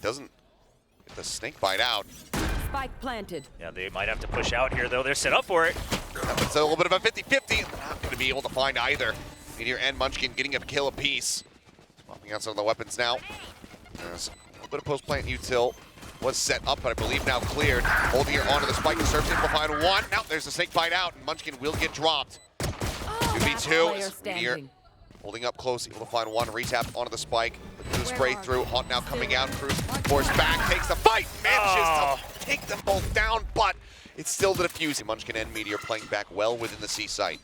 Doesn't get the snake bite out. Spike planted. Yeah, they might have to push out here, though. They're set up for it. It's a little bit of a 50-50. Not going to be able to find either. Meteor and Munchkin getting a kill apiece. Swapping out some of the weapons now. There's a little bit of post-plant util. Was set up, but I believe now cleared. Holding her onto the spike and serves able to find one. Now there's a snake bite out, and Munchkin will get dropped. 2v2. Meteor holding up close, able to find one. Retap onto the spike. The spray through. Haunt now coming out. Cruz forced back, takes the fight. Manages to take them both down, but it's still the defusing. Munchkin and Meteor playing back well within the C site.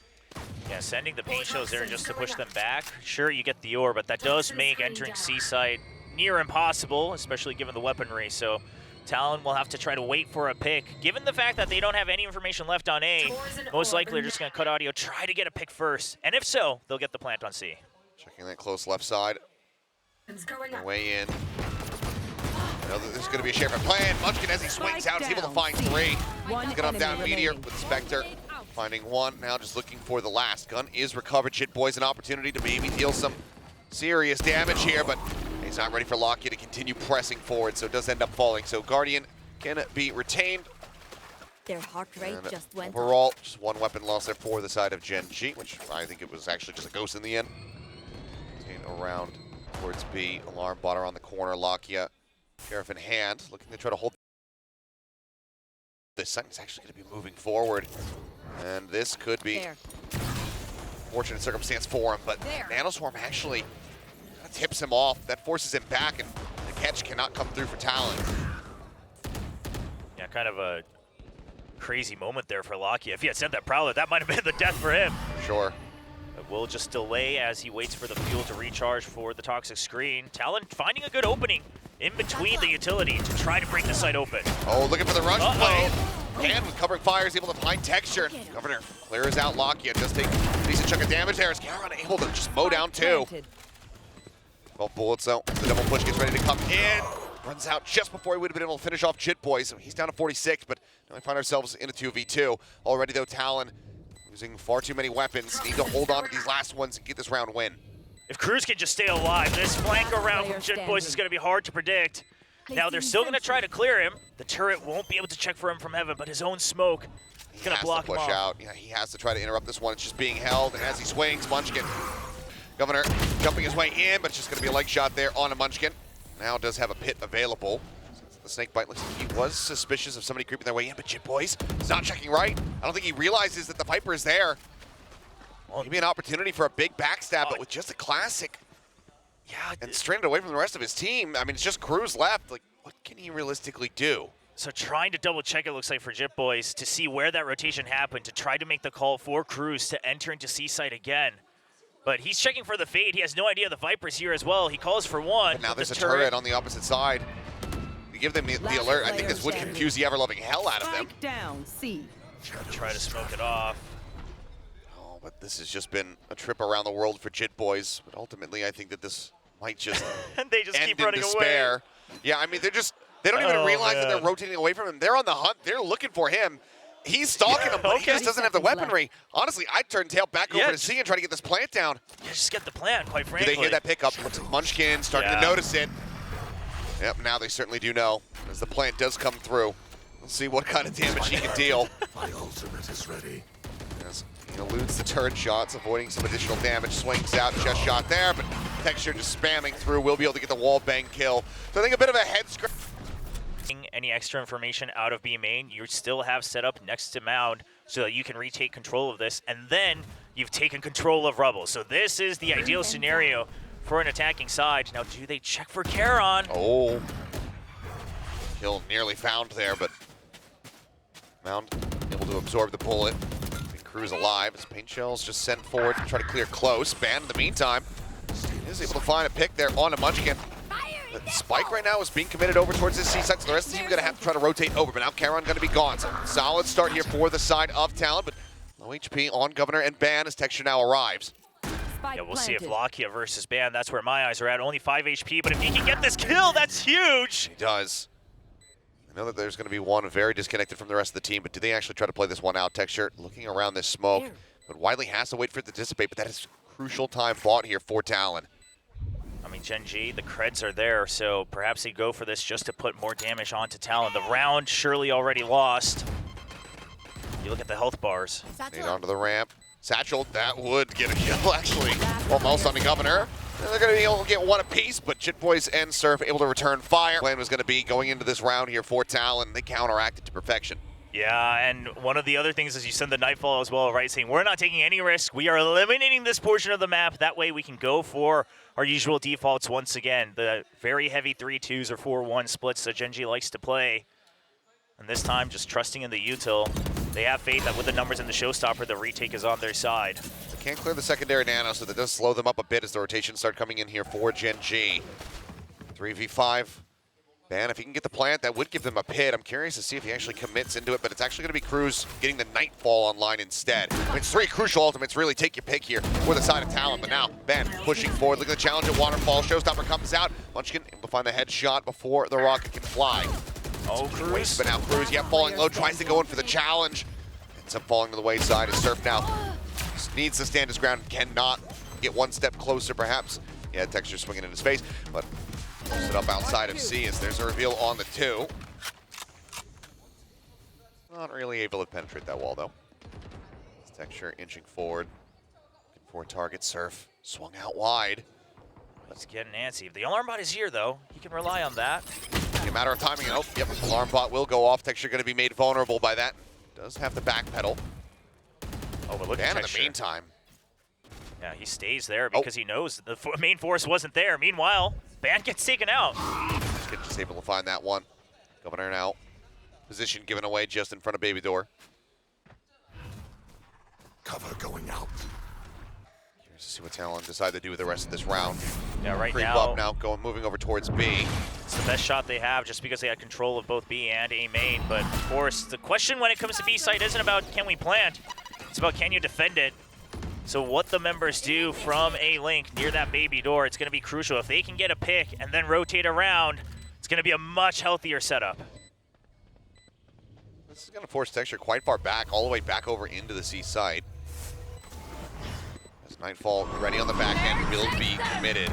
Yeah, sending the paint shells there just to push them back. Sure, you get the ore, but that does make entering C site near impossible, especially given the weaponry. So Talon will have to try to wait for a pick. Given the fact that they don't have any information left on A, most likely they're just going to cut audio, try to get a pick first. And if so, they'll get the plant on C. Checking that close left side. Way in. I know that there's going to be a share for plan. Munchkin, as he swings out, is able to find three. He's going to down Meteor with Spectre. Finding one, now just looking for the last. Gun is recovered. Shitboy's an opportunity to maybe deal some serious damage here, but he's not ready for Lockheed to continue pressing forward, so it does end up falling. So Guardian can be retained. Their heart rate just went overall, just one weapon lost there for the side of Gen.G, which I think it was actually just a ghost in the end. Around towards B. Alarm bot around the corner. Lakia, Sheriff in hand, looking to try to hold this. Sun's actually going to be moving forward, and this could be fortunate circumstance for him, but Nanoswarm actually tips him off. That forces him back, and the catch cannot come through for Talon. Yeah, kind of a crazy moment there for Lakia. If he had sent that Prowler, that might have been the death for him. Sure. But we'll just delay as he waits for the fuel to recharge for the toxic screen. Talon finding a good opening in between the utility to try to break the site open. Oh, looking for the rush play. And with covering fire is able to find texture. Governor clears out Lakia, just take a decent chunk of damage there. Is Caron able to just mow down two? 12 bullets though. The double push gets ready to come in. Runs out just before he would have been able to finish off Jitboy. So he's down to 46, but now we find ourselves in a 2v2. Already though, Talon using far too many weapons. Need to hold on to these last ones and get this round win. If Cruz can just stay alive, this flank around from Jitboys is going to be hard to predict. Now they're still going to try to clear him. The turret won't be able to check for him from heaven, but his own smoke is going to block him off. Out. Yeah, he has to try to interrupt this one. It's just being held, and as he swings, Munchkin. Governor jumping his way in, but it's just going to be a leg shot there on a Munchkin. Now does have a pit available. The snake bite looks like he was suspicious of somebody creeping their way in, but Jitboys is not checking right. I don't think he realizes that the Viper is there. Maybe an opportunity for a big backstab, but with just a classic. Yeah, and stranded away from the rest of his team. I mean, it's just Cruz left. Like, what can he realistically do? So trying to double check, it looks like, for Jitboys to see where that rotation happened, to try to make the call for Cruz to enter into C-site again. But he's checking for the fade. He has no idea the Viper's here as well. He calls for one. But now there's a turret on the opposite side. You give them the alert. I think this would confuse the ever-loving hell out of them. Down, C. Try to smoke it off. Oh, but this has just been a trip around the world for Jitboys. But ultimately, I think that this might just and they just end keep running in despair. Away. Yeah, I mean, they don't even realize that they're rotating away from him. They're on the hunt. They're looking for him. He's stalking him, but he just doesn't have the weaponry. Honestly, I'd turn tail back over to C and try to get this plant down. Yeah, just get the plant, quite frankly. Do they hear that pickup? Munchkin starting to notice it. Yep, now they certainly do know, as the plant does come through. We'll see what kind of damage he can deal. My ultimate is ready. As he eludes the turret shots, avoiding some additional damage. Swings out, chest shot there, but Texture just spamming through. Will be able to get the wall bang kill. So I think a bit of a head scratch. Any extra information out of B main, you still have set up next to Mound so that you can retake control of this, and then you've taken control of Rubble. So this is the ideal scenario for an attacking side. Now, do they check for Caron? Oh. Kill nearly found there, but Mound able to absorb the bullet. Cruz alive as paint shells just sent forward to try to clear close. Ban in the meantime is able to find a pick there on a Munchkin. The spike right now is being committed over towards this C-site, so the rest of the team are going to have to try to rotate over, but now Caron going to be gone. So solid start here for the side of Talon, but low HP on Governor and Ban as Texture now arrives. Yeah, we'll see if Lakia versus Ban, that's where my eyes are at. Only 5 HP, but if he can get this kill, that's huge! He does. I know that there's going to be one very disconnected from the rest of the team, but do they actually try to play this one out? Texture looking around this smoke, but Wiley has to wait for it to dissipate, but that is crucial time bought here for Talon. I mean, Gen.G, the creds are there, so perhaps they go for this just to put more damage onto Talon. The round surely already lost. You look at the health bars. Nade onto the ramp. Satchel, that would get a kill, actually. Almost on the Governor. They're going to be able to get one apiece, but Jitboys and Surf able to return fire. Plan was going to be going into this round here for Talon. They counteracted to perfection. Yeah, and one of the other things is you send the Nightfall as well, right? Saying we're not taking any risk. We are eliminating this portion of the map. That way we can go for our usual defaults once again. The very heavy 3-2s or 4-1 splits that Gen.G likes to play. And this time, just trusting in the util. They have faith that with the numbers in the showstopper, the retake is on their side. They can't clear the secondary nano, so that does slow them up a bit as the rotations start coming in here for Gen.G. 3v5. Ban, if he can get the plant, that would give them a pit. I'm curious to see if he actually commits into it, but it's actually going to be Cruz getting the Nightfall online instead. I mean, it's 3 crucial ultimates, really take your pick here for the side of Talon, but now Ban pushing forward. Look at the challenge at Waterfall. Showstopper comes out. Munchkin able to find the headshot before the rocket can fly. Oh, Cruz. But now Cruz, yeah, falling low, tries to go in for the challenge. Ends up falling to the wayside as Surf now needs to stand his ground, cannot get one step closer perhaps. Yeah, Texture swinging in his face, but pulls it up outside of C as there's a reveal on the 2. Not really able to penetrate that wall though. Texture inching forward. Looking for a target. Surf swung out wide. Let's get Nancy. If the alarm bot is here though, he can rely on that. A matter of timing. Oh, yep, alarm bot will go off. Texture going to be made vulnerable by that. Does have the back pedal. Oh, but look And at in Texture. the meantime. Yeah, he stays there because he knows the main force wasn't there. Meanwhile, Ban gets taken out. Kid just able to find that one. Governor now. Position given away just in front of Baby Door. Cover going out. Curious to see what Talon decide to do with the rest of this round. Yeah, right Creep now, up now, moving over towards B. it's the best shot they have just because they had control of both B and A main. But of course, the question when it comes to B site isn't about can we plant, it's about can you defend it. So what the members do from A link near that Baby Door, it's going to be crucial. If they can get a pick and then rotate around, it's going to be a much healthier setup. This is going to force Texture quite far back, all the way back over into the C site. As Nightfall ready on the back end, will be committed.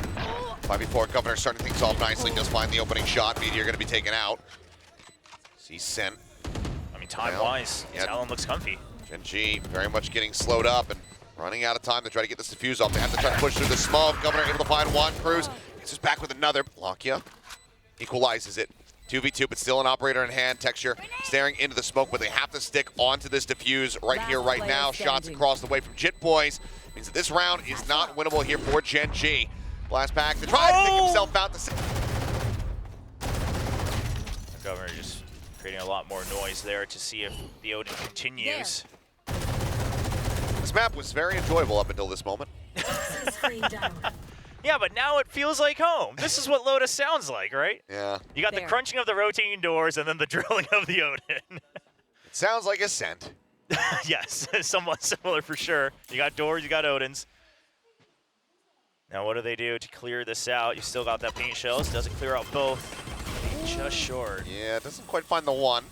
5v4, Governor starting things off nicely, does find the opening shot. Meteor going to be taken out. C sent. I mean, time-wise, Yeah. Talon looks comfy. Gen.G very much getting slowed up and running out of time to try to get this defuse off. They have to try to push through the smoke. Governor able to find one. Cruz gets us back with another. Lakia equalizes it. 2v2, but still an operator in hand. Texture staring into the smoke, but they have to stick onto this defuse right here, right now. Shots across the way from Jitboys. Means that this round is not winnable here for Gen.G. Blast back to try to take himself out. The Governor just creating a lot more noise there to see if the Odin continues. This map was very enjoyable up until this moment. Yeah, but now it feels like home. This is what Lotus sounds like, right? Yeah. You got the There. crunching of the rotating doors and then the drilling of the Odin. It sounds like Ascent. Yes, somewhat similar for sure. You got doors, you got Odins. Now what do they do to clear this out? You still got that paint shells. Doesn't clear out both. Just short. Yeah, doesn't quite find the one.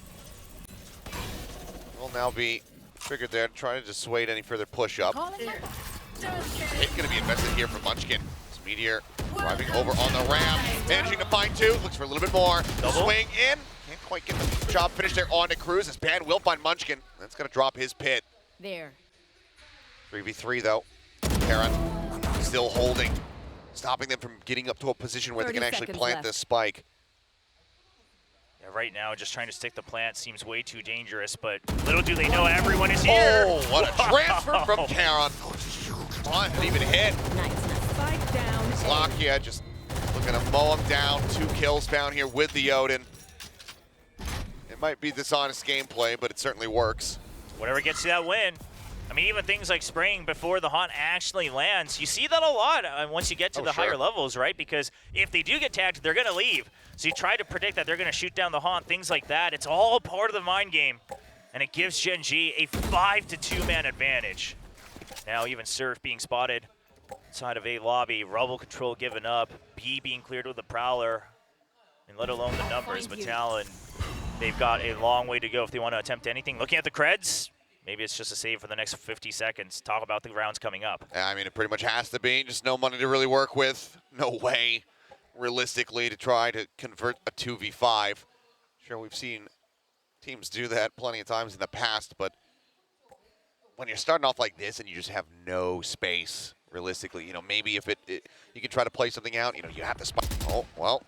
Will now be triggered there to try to dissuade any further push up. It's going to be invested here for Munchkin. This Meteor driving over on the ramp, managing to find 2. Looks for a little bit more. Double. Swing in. Can't quite get the job finished there on to Cruz. As Pan will find Munchkin. That's going to drop his pit. There. 3v3 though. Karen still holding, stopping them from getting up to a position where they 30 can actually seconds plant left. this spike. Yeah, right now, just trying to stick the plant seems way too dangerous, but little do they know everyone is here. Oh, what a transfer from Karen. Not even hit. Nice. Spike down. Lakia just looking to mow him down. 2 kills found here with the Odin. It might be dishonest gameplay, but it certainly works. Whatever gets you that win. I mean, even things like spraying before the haunt actually lands, you see that a lot once you get to the higher levels, right? Because if they do get tagged, they're going to leave. So you try to predict that they're going to shoot down the haunt, things like that. It's all part of the mind game. And it gives Gen.G a 5-2-man advantage. Now even Surf being spotted inside of A lobby, rubble control given up, B being cleared with the Prowler, and let alone the numbers. But Talon, they've got a long way to go if they want to attempt anything. Looking at the creds, Maybe it's just a save for the next 50 seconds. Talk about the rounds coming up. I mean, it pretty much has to be. Just no money to really work with. No way, realistically, to try to convert a 2v5. Sure, we've seen teams do that plenty of times in the past, but when you're starting off like this and you just have no space, realistically, you know, maybe if you can try to play something out, you know, you have to spike. Oh, well.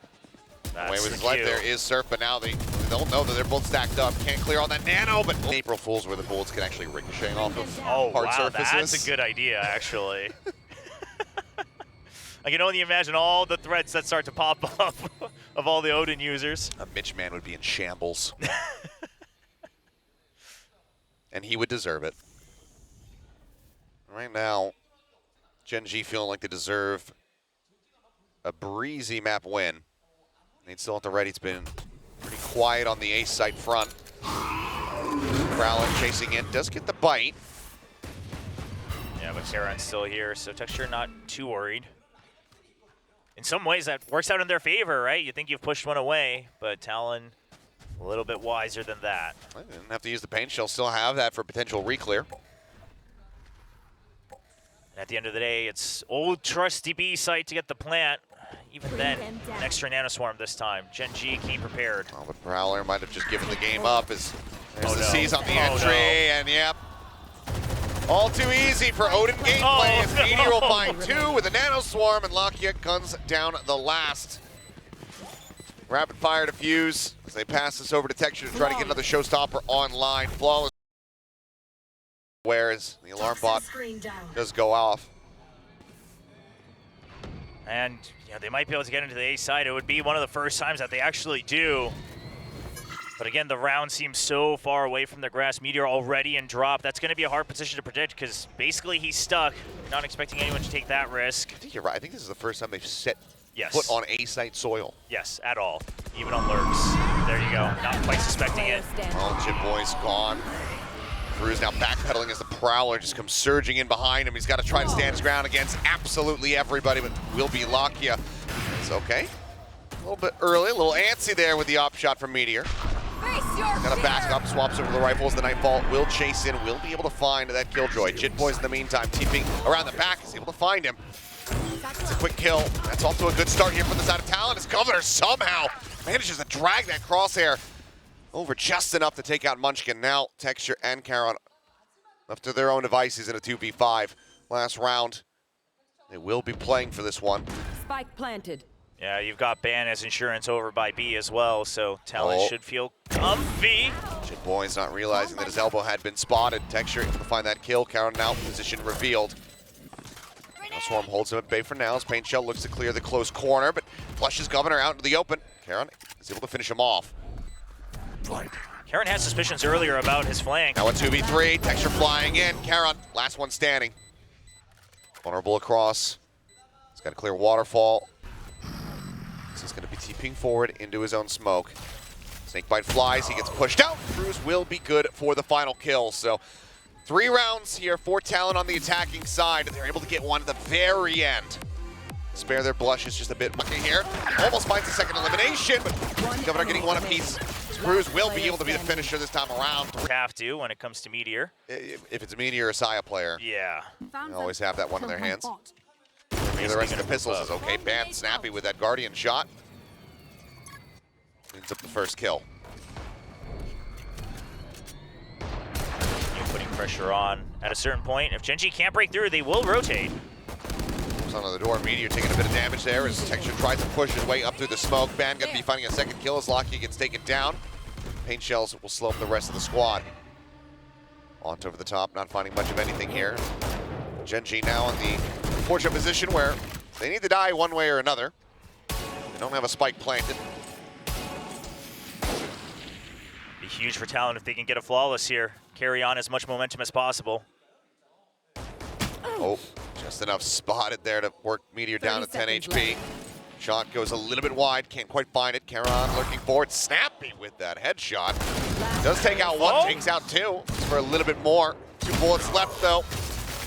Away That's with the his life cue. there is Surf, but now they don't know that they're both stacked up. Can't clear on that nano, but April Fools where the bullets can actually ricochet off of Oh, hard wow, surfaces. that's a good idea, actually. I can only imagine all the threats that start to pop up of all the Odin users. A Mitch man would be in shambles. And he would deserve it. Right now, Gen.G feeling like they deserve a breezy map win. They'd still have to ready. It's been pretty quiet on the ace side front. Prowler chasing in, does get the bite. Yeah, but Karen's still here, so Texture not too worried. In some ways, that works out in their favor, right? You think you've pushed one away, but Talon a little bit wiser than that. They didn't have to use the paint shell, still have that for potential reclear. And at the end of the day, it's old trusty B site to get the plant. Even then, an extra nanoswarm this time. Gen.G came prepared. Oh, but Prowler might have just given the game up as there's the no. C's on the Oh, entry, no. and yep. All too easy for Odin gameplay Oh, as Meteor will no. find 2 with a nanoswarm, and Lakia guns down the last. Rapid fire defuse as they pass this over to Texture to try to get another showstopper online. Flawless. Whereas the alarm bot does go off. And you know, they might be able to get into the A side. It would be one of the first times that they actually do. But again, the round seems so far away from their grasp. Meteor already in drop. That's going to be a hard position to predict because basically he's stuck. Not expecting anyone to take that risk. I think you're right. I think this is the first time they've set Yes. foot on A-site soil. Yes, at all. Even on lurks. There you go. Not quite suspecting it. Oh, Chip Boy's gone. Crew's now backpedaling as the Prowler just comes surging in behind him. He's got to try to stand his ground against absolutely everybody, but will be Lakia. It's okay. A little bit early, a little antsy there with the op shot from Meteor. Got to back up, swaps over the rifles. The Nightfall will chase in, will be able to find that Killjoy. Jit Boy's in the meantime, TPing around the back, is able to find him. It's a quick kill. That's also a good start here from the side of Talon. As Governor somehow manages to drag that crosshair over just enough to take out Munchkin. Now Texture and Karon left to their own devices in a 2v5. Last round. They will be playing for this one. Spike planted. Yeah, you've got Ban as insurance over by B as well, so Talon should feel comfy. Jit Boy's not realizing that his elbow had been spotted. Texture able to find that kill. Karon now position revealed. Swarm holds him at bay for now as Paint Shell looks to clear the close corner, but flushes Governor out into the open. Karon is able to finish him off. Karon had suspicions earlier about his flank. Now a 2v3, Texture flying in. Karon, last one standing. Vulnerable across. He's got a clear waterfall. He's going to be TPing forward into his own smoke. Snakebite flies, he gets pushed out. Cruz will be good for the final kill. So 3 rounds here for Talon on the attacking side. They're able to get one at the very end. Spare their blushes just a bit here. Almost finds the second elimination, but Governor getting one apiece. Cruz will be able to be the finisher this time around. Have to when it comes to Meteor. If it's a Meteor or Saya player, Yeah. they always have that one in their hands. Maybe the rest of the pistols is okay. Ban snappy with that Guardian shot. Cleans up the first kill. You're putting pressure on at a certain point. If Gen.G can't break through, they will rotate. Comes onto the door. Meteor taking a bit of damage there as Texture tries to push his way up through the smoke. Ban going to be finding a second kill as Lakia gets taken down. Paint Shells will slow up the rest of the squad. Aunt over the top, not finding much of anything here. Gen.G now in the fortunate position where they need to die one way or another. They don't have a spike planted. Be huge for Talon if they can get a flawless here. Carry on as much momentum as possible. Oh, just enough spotted there to work Meteor down to 10 HP. Shot goes a little bit wide, can't quite find it. Karon lurking forward, snappy with that headshot. Does take out one, takes out 2. It's for a little bit more. 2 bullets left though.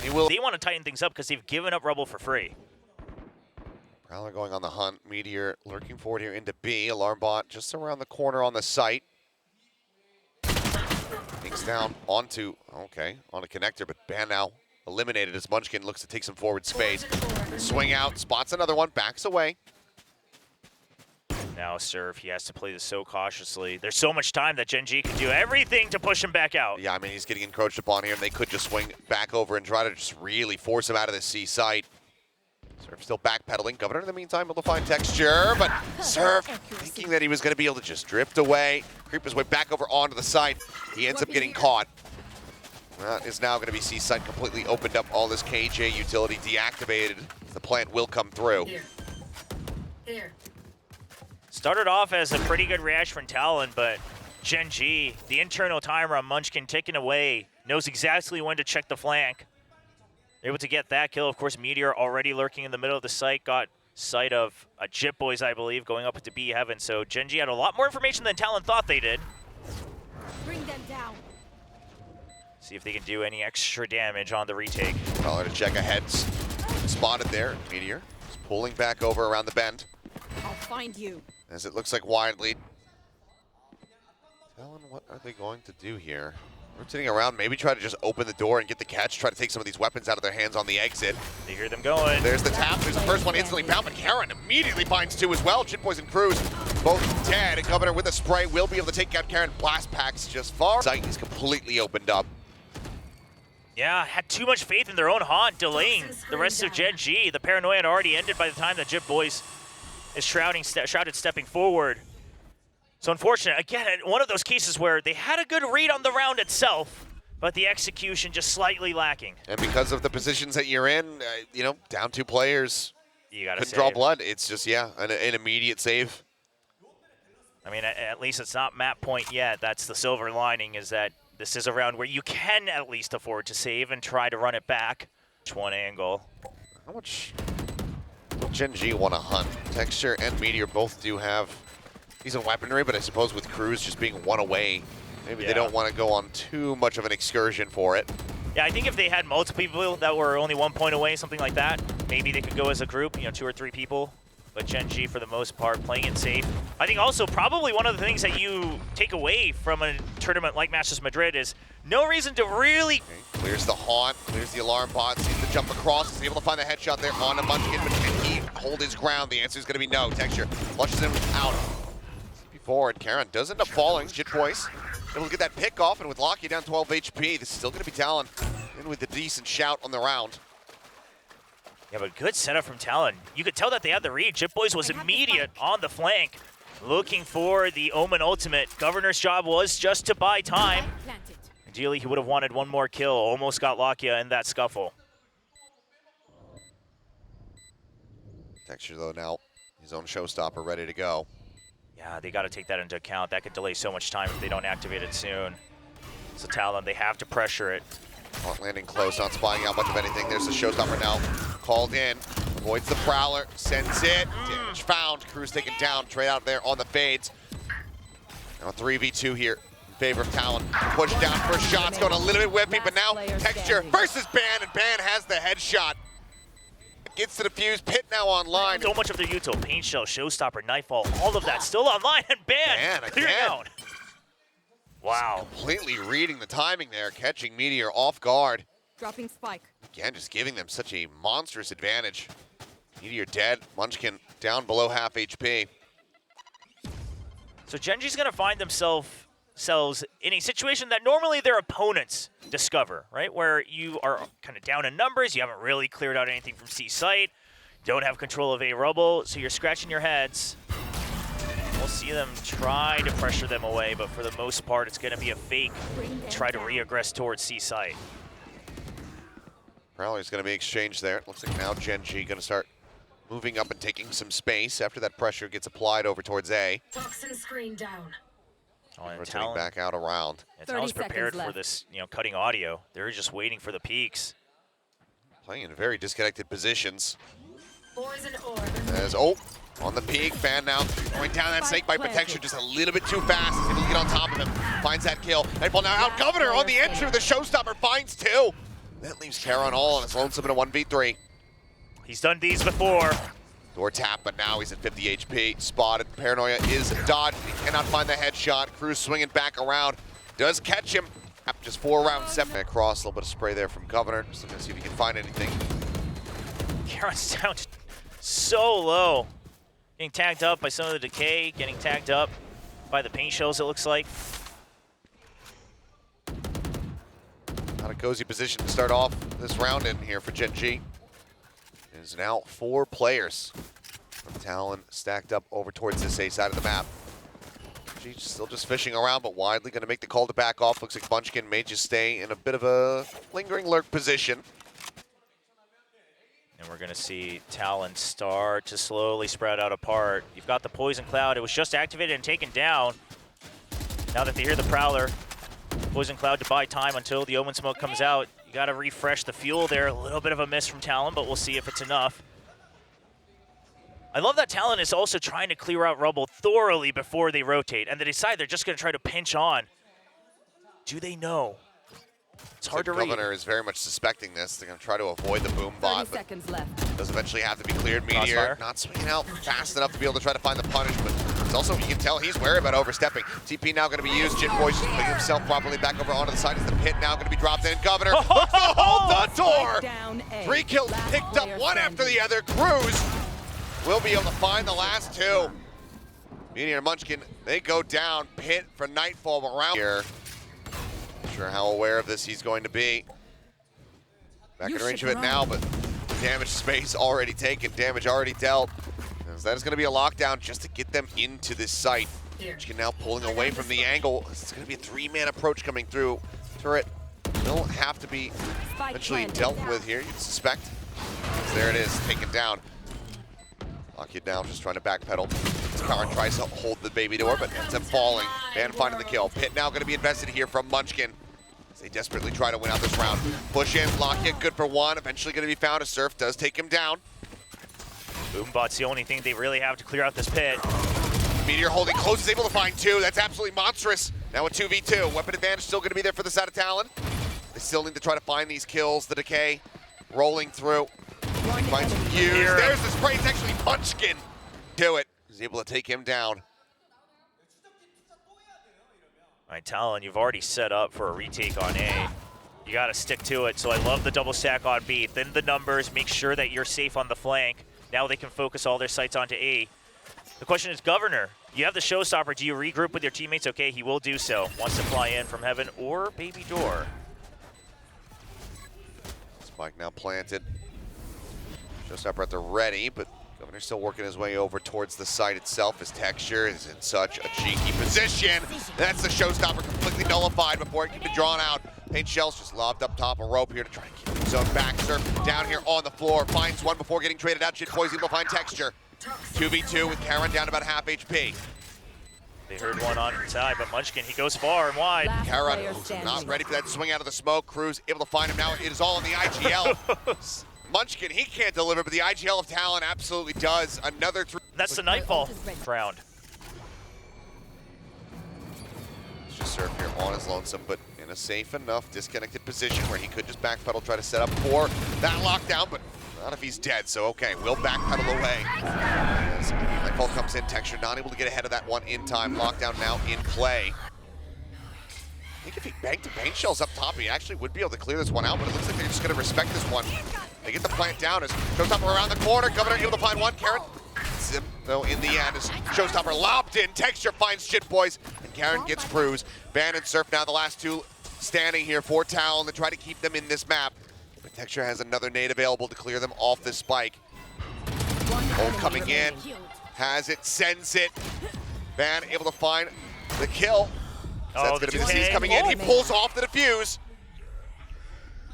He will. They want to tighten things up because they've given up Rubble for free. Prowler going on the hunt. Meteor lurking forward here into B. Alarm bot just around the corner on the site. Hangs down onto, okay, on a connector, but Ban now eliminated as Munchkin looks to take some forward space. Swing out, spots another one, backs away. Now Serve, he has to play this so cautiously. There's so much time that Gen.G can do everything to push him back out. Yeah, I mean, he's getting encroached upon here, and they could just swing back over and try to just really force him out of the C site. Serve still backpedaling. Governor, in the meantime, able to find Texture, but Serve thinking that he was going to be able to just drift away, creep his way back over onto the site. He ends up getting caught. That is now going to be C site completely opened up. All this KJ utility deactivated. The plant will come through. Here. Started off as a pretty good reaction from Talon, but Gen.G, the internal timer on Munchkin ticking away, knows exactly when to check the flank. Able to get that kill. Of course, Meteor already lurking in the middle of the site, got sight of Jip Boys, I believe, going up into B Heaven. So Gen.G had a lot more information than Talon thought they did. Bring them down. See if they can do any extra damage on the retake. Caller to check ahead. Spotted there. Meteor is pulling back over around the bend. I'll find you. As it looks like wide lead. Talon, what are they going to do here? Rotating around, maybe try to just open the door and get the catch, try to take some of these weapons out of their hands on the exit. They hear them going. There's the tap, there's the first one instantly found, but Karen immediately finds two as well. Jit Boys and Cruz both dead, and Governor with a spray will be able to take out Karen. Blast packs just far. Site is completely opened up. Yeah, had too much faith in their own haunt, delaying the rest of Gen.G. The paranoia had already ended by the time that Jip Boys is shrouded stepping forward. So unfortunate, again, one of those cases where they had a good read on the round itself, but the execution just slightly lacking. And because of the positions that you're in, you know, down two players, You gotta couldn't draw save. blood. It's just, yeah, an immediate save. I mean, at least it's not map point yet. That's the silver lining, is that this is a round where you can at least afford to save and try to run it back. One angle. How much will Gen.G want to hunt? Texture and Meteor both do have decent weaponry, but I suppose with Cruz just being one away, maybe they don't want to go on too much of an excursion for it. Yeah, I think if they had multiple people that were only 1 point away, something like that, maybe they could go as a group, you know, 2 or 3 people. But Gen.G, for the most part, playing it safe. I think also probably one of the things that you take away from a tournament like Masters Madrid is no reason to really... Okay. Clears the haunt, clears the alarm bot, sees the jump across, is able to find the headshot there on a Munchkin, but can he hold his ground? The answer is going to be no. Texture flushes him out. Forward, Karen does end up falling. Jit Boys able to get that pick off, and with Locky down 12 HP, this is still going to be Talon in with a decent shout on the round. Yeah, but good setup from Talon. You could tell that they had the read. Jip Boys was immediate on the flank, looking for the Omen ultimate. Governor's job was just to buy time. Planted. Ideally, he would have wanted one more kill. Almost got Lakia in that scuffle. Texture, though, now his own showstopper ready to go. Yeah, they got to take that into account. That could delay so much time if they don't activate it soon. So Talon, they have to pressure it. Haunt landing close, not spying out much of anything. There's the showstopper now. Called in, avoids the Prowler, sends it. Damage found. Cruz taken down, trade out there on the fades. Now a 3v2 here in favor of Talon. Push down first shots, going a little bit whippy, but now Texture versus Ban, and Ban has the headshot. Gets to the fuse, Pit now online. So much of their util, Paint Shell, Showstopper, Nightfall, all of that still online, and Ban clearing again. out. Wow. Completely reading the timing there, catching Meteor off guard. Dropping spike. Again, just giving them such a monstrous advantage. Meteor dead, Munchkin down below half HP. So Gen.G's going to find themselves in a situation that normally their opponents discover, right? Where you are kind of down in numbers, you haven't really cleared out anything from C site, don't have control of A rubble, so you're scratching your heads. We'll see them try to pressure them away, but for the most part, it's going to be a fake. Try to re-aggress towards C site. Prowler's going to be exchanged there. Looks like now Gen.G going to start moving up and taking some space after that pressure gets applied over towards A. Toxin screen down. Oh, and Rotating Talon, back out around. and Talon's 30 prepared seconds for left. this, you know, cutting audio. They're just waiting for the peaks. Playing in very disconnected positions. Poison orb. As, oh, on the peak, Fan now going down that snake bite protection just a little bit too fast. He's able to get on top of him. Finds that kill. Nightfall now out. Governor on the entry of the showstopper finds two. That leaves Karen all on his lonesome in a 1v3. He's done these before. Door tap, but now he's at 50 HP. Spotted. Paranoia is dodged. He cannot find the headshot. Cruz swinging back around. Does catch him. Just 4 rounds, 7 across. A little bit of spray there from Governor. Just looking to see if he can find anything. Karen's down so low. Getting tagged up by some of the decay, getting tagged up by the paint shells, it looks like. Not a cozy position to start off this round in here for Gen.G. It is now 4 players from Talon stacked up over towards this A side of the map. G still just fishing around, but widely going to make the call to back off. Looks like Munchkin may just stay in a bit of a lingering lurk position. And we're going to see Talon start to slowly spread out apart. You've got the Poison Cloud. It was just activated and taken down. Now that they hear the Prowler, Poison Cloud to buy time until the Omen Smoke comes out. You got to refresh the fuel there. A little bit of a miss from Talon, but we'll see if it's enough. I love that Talon is also trying to clear out rubble thoroughly before they rotate, and they decide they're just going to try to pinch on. Do they know? It's hard to read. Governor is very much suspecting this. They're going to try to avoid the boom bot, 30 but seconds left. does eventually have to be cleared. Meteor Crossfire. not swinging out fast enough to be able to try to find the punish, but it's also, you can tell he's wary about overstepping. TP now going to be used. Jit Boy's just putting himself properly back over onto the side as the pit now going to be dropped in. Governor looks to hold the door. Down A. 3 kills Last picked up, player one standing. after the other. Cruz will be able to find the last 2. Meteor and Munchkin, they go down. Pit for Nightfall around here. Not sure how aware of this he's going to be. Back in range of it now, but damage space already taken, damage already dealt. As that is going to be a lockdown just to get them into this site. Munchkin now pulling away from the angle. It's going to be a 3-man approach coming through. Turret will have to be Spike eventually planted. dealt with here, you'd suspect. As there it is, taken down. Lock it down, just trying to backpedal. Karen tries to hold the baby door, but ends up falling and finding the kill. Pit now going to be invested here from Munchkin. As they desperately try to win out this round. Push in, lock in, good for 1. Eventually going to be found. A Surf does take him down. Boombot's the only thing they really have to clear out this pit. Meteor holding close, is able to find 2. That's absolutely monstrous. Now a 2v2. Weapon advantage still going to be there for the side of Talon. They still need to try to find these kills. The decay rolling through. Finds Hughes. There's the spray. It's actually Munchkin. Do it. He's able to take him down. All right, Talon, you've already set up for a retake on A. You got to stick to it. So I love the double stack on B. Thin the numbers. Make sure that you're safe on the flank. Now they can focus all their sights onto A. The question is, Governor, you have the showstopper. Do you regroup with your teammates? Okay, he will do so. Wants to fly in from heaven or baby door. Spike now planted. Showstopper at the ready, but Governor's still working his way over towards the site itself. His Texture is in such a cheeky position. That's the showstopper completely nullified before it can be drawn out. Paint Shells just lobbed up top a rope here to try to keep his own back. Surf down here on the floor. Finds one before getting traded out. Jit Boy's able to find Texture. 2v2 with Karen down to about half HP. They heard one on inside, but Munchkin, he goes far and wide. Last Karen player standing. not ready for that swing out of the smoke. Cruz able to find him now. It is all in the IGL. Munchkin, he can't deliver, but the IGL of Talon absolutely does. Another 3. That's the Nightfall round. It's just Surf here on his lonesome, but in a safe enough disconnected position where he could just backpedal, try to set up for that lockdown, but not if he's dead, so okay, we'll backpedal away. As Nightfall comes in, Texture not able to get ahead of that one in time. Lockdown now in play. I think if he banked the paint shells up top, he actually would be able to clear this one out, but it looks like they're just going to respect this one. They get the plant down as Showstopper around the corner. Governor able to find 1. Karen, Sim, though, in the end, as Showstopper lobbed in. Texture finds Jit Boys, and Karen gets Cruz. Ban and Surf now the last 2 standing here for Talon to try to keep them in this map. But Texture has another nade available to clear them off this spike. Ult coming in, has it, sends it. Ban able to find the kill. So that's going to be the C's coming in. He pulls off the defuse.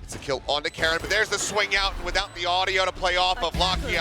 It's a kill onto Karen, but there's the swing out, and without the audio to play off of, Locky